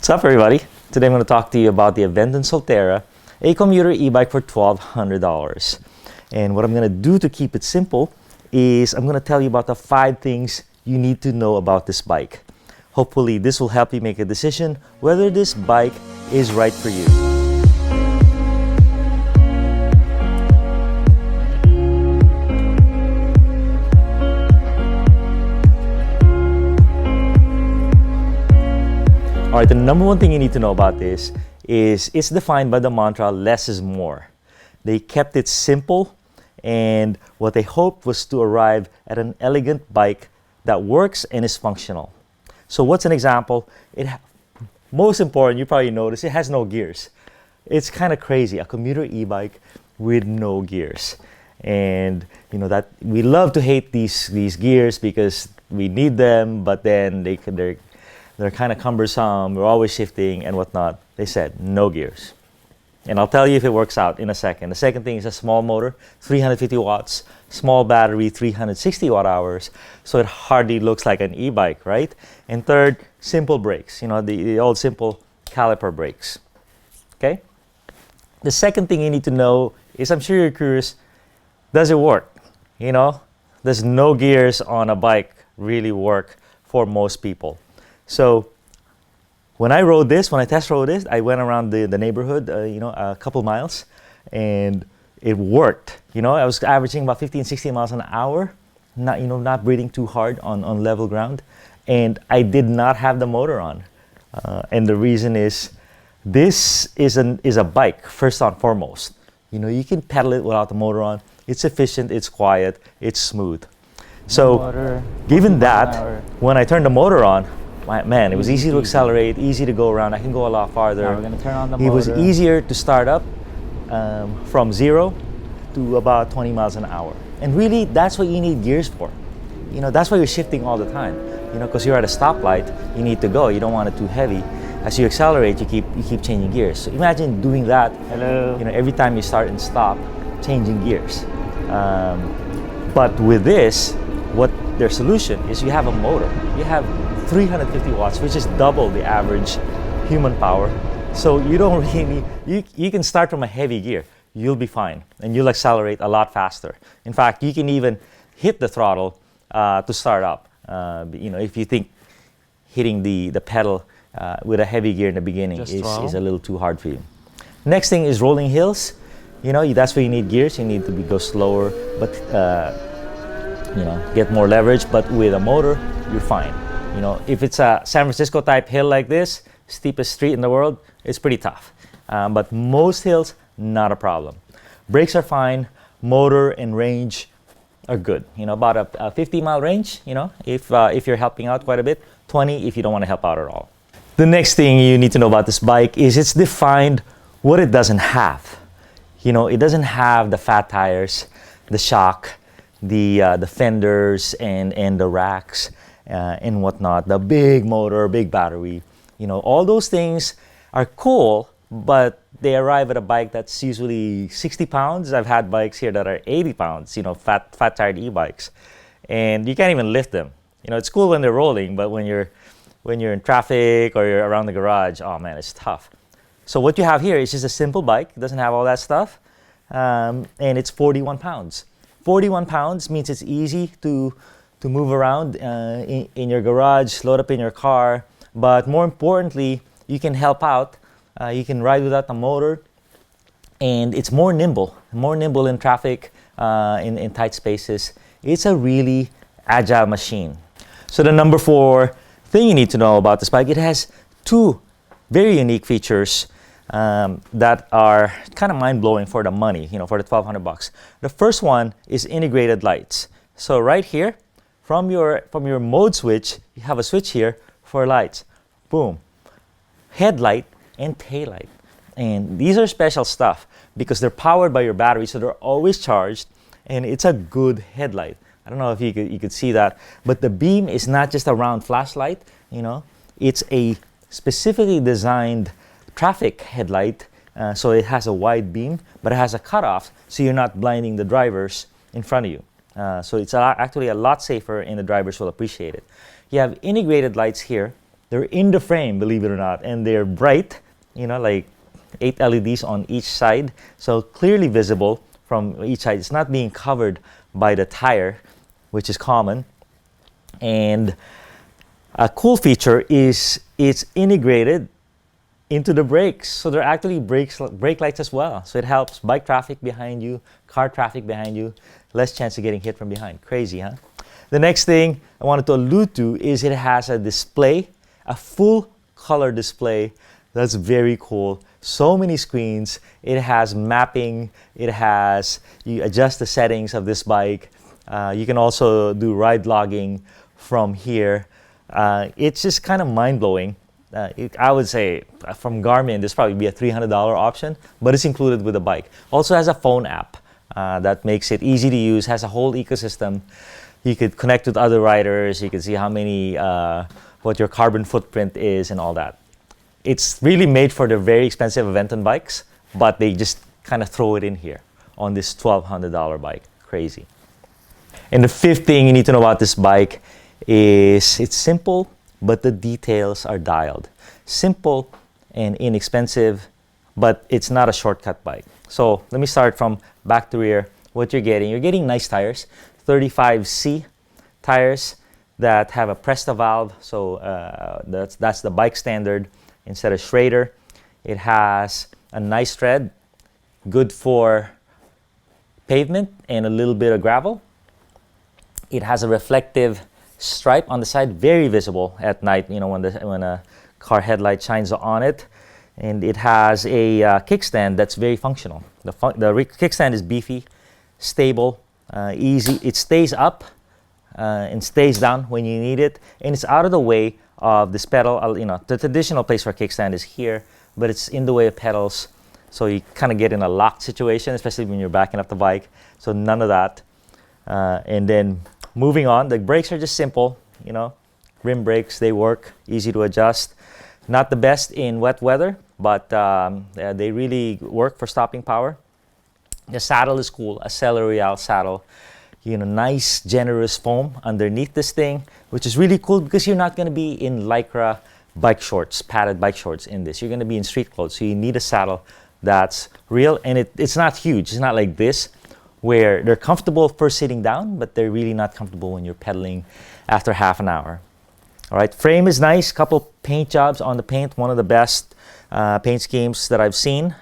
What's up, everybody? Today I'm going to talk to you about the Aventon Soltera, a commuter e-bike for $1,200. And what I'm going to do to keep it simple is I'm going to tell you about the 5 things you need to know about this bike. Hopefully this will help you make a decision whether this bike is right for you. All right, the number one thing you need to know about this is it's defined by the mantra, less is more. They kept it simple, and what they hoped was to arrive at an elegant bike that works and is functional. So what's an example? Most important, you probably noticed, it has no gears. It's kind of crazy, a commuter e-bike with no gears. And you know that we love to hate these gears because we need them, but then they're kind of cumbersome, we're always shifting and whatnot. They said no gears. And I'll tell you if it works out in a second. The second thing is a small motor, 350 watts, small battery, 360 watt hours, so it hardly looks like an e-bike, right? And third, simple brakes, you know, the old simple caliper brakes, okay? The second thing you need to know is, I'm sure you're curious, does it work? You know, does no gears on a bike really work for most people? So when I test rode this, I went around the neighborhood, a couple miles, and it worked. You know, I was averaging about 15, 16 miles an hour, not breathing too hard on level ground, and I did not have the motor on. And the reason is, this is a bike, first and foremost. You know, you can pedal it without the motor on. It's efficient, it's quiet, it's smooth. So, given that, when I turned the motor on, man, it was easy to accelerate, easy to go around. I can go a lot farther. Now we're gonna turn on the motor. It was easier to start up from 0 to about 20 miles an hour. And really, that's what you need gears for. You know, that's why you're shifting all the time. You know, because you're at a stoplight, you need to go. You don't want it too heavy. As you accelerate, you keep changing gears. So imagine doing that. Hello. You know, every time you start and stop, changing gears. But with this, what their solution is, you have a motor. You have 350 watts, which is double the average human power. So you don't really need, you can start from a heavy gear. You'll be fine, and you'll accelerate a lot faster. In fact, you can even hit the throttle to start up. You know, if you think hitting the pedal with a heavy gear in the beginning is a little too hard for you. Next thing is rolling hills. You know, that's where you need gears. You need to go slower, but get more leverage. But with a motor, you're fine. You know, if it's a San Francisco type hill like this, steepest street in the world, it's pretty tough. But most hills, not a problem. Brakes are fine. Motor and range are good. You know, about a 50-mile range, you know, if you're helping out quite a bit. 20 if you don't want to help out at all. The next thing you need to know about this bike is it's defined what it doesn't have. You know, it doesn't have the fat tires, the shock, the fenders and the racks. And whatnot, the big motor, big battery, you know, all those things are cool, but they arrive at a bike that's usually 60 pounds. I've had bikes here that are 80 pounds, you know, fat-tired e-bikes, and you can't even lift them. You know, it's cool when they're rolling, but when you're in traffic or you're around the garage, oh man, it's tough. So what you have here is just a simple bike. It doesn't have all that stuff, and it's 41 pounds. 41 pounds means it's easy to move around in your garage, load up in your car, but more importantly, you can help out. You can ride without the motor, and it's more nimble in traffic, in tight spaces. It's a really agile machine. So the number 4 thing you need to know about this bike, it has 2 very unique features that are kind of mind-blowing for the money, you know, for the $1,200. The first one is integrated lights. So right here, from your mode switch, you have a switch here for lights. Boom. Headlight and taillight. And these are special stuff because they're powered by your battery, so they're always charged, and it's a good headlight. I don't know if you could see that, but the beam is not just a round flashlight, you know. It's a specifically designed traffic headlight, so it has a wide beam, but it has a cutoff, so you're not blinding the drivers in front of you. So it's actually a lot safer, and the drivers will appreciate it. You have integrated lights here They're in the frame, believe it or not, and they're bright, you know, like 8 LEDs on each side, so clearly visible from each side. It's not being covered by the tire, which is common. And a cool feature is it's integrated into the brakes. So they're actually brake lights as well. So it helps bike traffic behind you, car traffic behind you, less chance of getting hit from behind. Crazy, huh? The next thing I wanted to allude to is it has a display, a full color display. That's very cool. So many screens. It has mapping. You adjust the settings of this bike. You can also do ride logging from here. It's just kind of mind-blowing. I would say from Garmin, this probably be a $300 option, but it's included with the bike. Also has a phone app that makes it easy to use, has a whole ecosystem. You could connect with other riders. You can see how many, what your carbon footprint is and all that. It's really made for the very expensive Aventon bikes, but they just kind of throw it in here on this $1,200 bike. Crazy. And the fifth thing you need to know about this bike is it's simple, but the details are dialed. Simple and inexpensive, but it's not a shortcut bike. So let me start from back to rear. What you're getting nice tires, 35C tires that have a Presta valve. So that's the bike standard instead of Schrader. It has a nice tread, good for pavement and a little bit of gravel. It has a reflective stripe on the side, very visible at night, you know, when a car headlight shines on it. And it has a kickstand that's very functional. The kickstand is beefy, stable, easy. It stays up and stays down when you need it, and it's out of the way of this pedal. You know, the traditional place for a kickstand is here, but it's in the way of pedals, so you kind of get in a locked situation, especially when you're backing up the bike. So none of that. And then moving on, the brakes are just simple, you know, rim brakes, they work, easy to adjust. Not the best in wet weather, but they really work for stopping power. The saddle is cool, a Celereal saddle. You know, nice, generous foam underneath this thing, which is really cool because you're not going to be in Lycra bike shorts, padded bike shorts in this. You're going to be in street clothes, so you need a saddle that's real, and it's not huge. It's not like this, where they're comfortable for sitting down, but they're really not comfortable when you're pedaling after half an hour. All right, frame is nice. Couple paint jobs on the paint. One of the best paint schemes that I've seen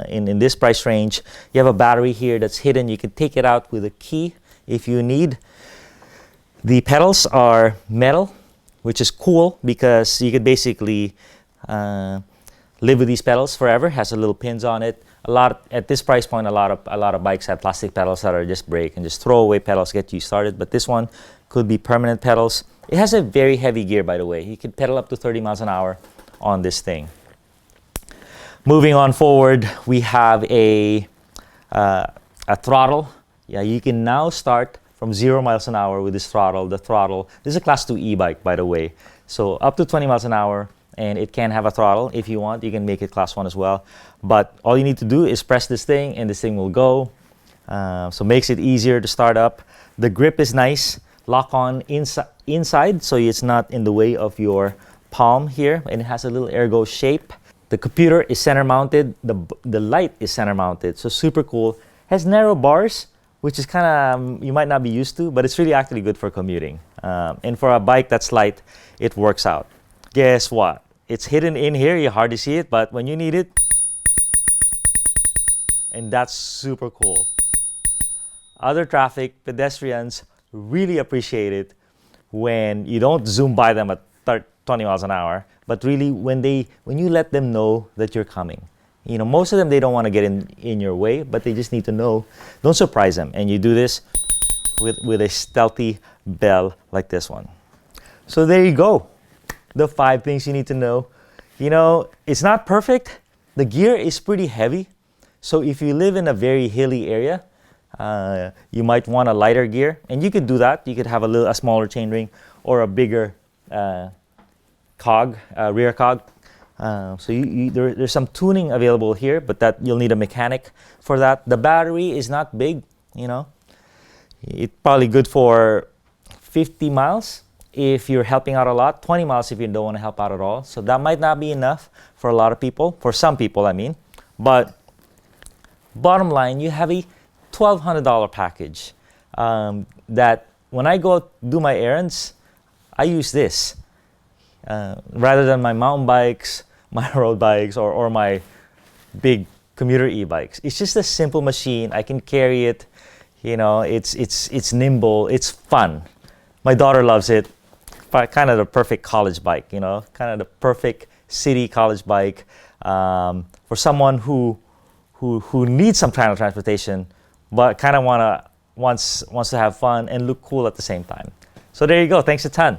in this price range. You have a battery here that's hidden. You can take it out with a key if you need. The pedals are metal, which is cool because you could basically live with these pedals forever. Has a little pins on it. At this price point, a lot of bikes have plastic pedals that are just brake and just throwaway pedals get you started. But this one could be permanent pedals. It has a very heavy gear, by the way. You could pedal up to 30 miles an hour on this thing. Moving on forward, we have a throttle. Yeah, you can now start from 0 miles an hour with this throttle. The throttle, this is a Class 2 e-bike, by the way. So up to 20 miles an hour, and it can have a throttle. If you want, you can make it Class 1 as well. But all you need to do is press this thing, and this thing will go. So makes it easier to start up. The grip is nice. Lock on inside, so it's not in the way of your palm here, and it has a little ergo shape. The computer is center mounted. The light is center mounted, so super cool. Has narrow bars, which is kind of you might not be used to, but it's really actually good for commuting. And for a bike that's light, it works out. Guess what? It's hidden in here. You hardly see it, but when you need it, and that's super cool. Other traffic, pedestrians really appreciate it when you don't zoom by them at 20 miles an hour, but really when you let them know that you're coming. You know, most of them, they don't want to get in your way, but they just need to know. Don't surprise them. And you do this with a stealthy bell like this one. So there you go. The 5 things you need to know. You know, it's not perfect. The gear is pretty heavy. So if you live in a very hilly area, you might want a lighter gear, and you could do that. You could have a smaller chainring or a bigger rear cog. So there's some tuning available here, but that you'll need a mechanic for that. The battery is not big, you know. It's probably good for 50 miles if you're helping out a lot, 20 miles if you don't want to help out at all. So that might not be enough for a lot of people, for some people, I mean. But bottom line, you have a $1,200 package that when I go do my errands, I use this rather than my mountain bikes, my road bikes, or my big commuter e-bikes. It's just a simple machine. I can carry it. You know, it's nimble. It's fun. My daughter loves it. Kind of the perfect college bike. You know, kind of the perfect city college bike for someone who needs some kind of transportation, but kind of wants to have fun and look cool at the same time. So there you go. Thanks a ton.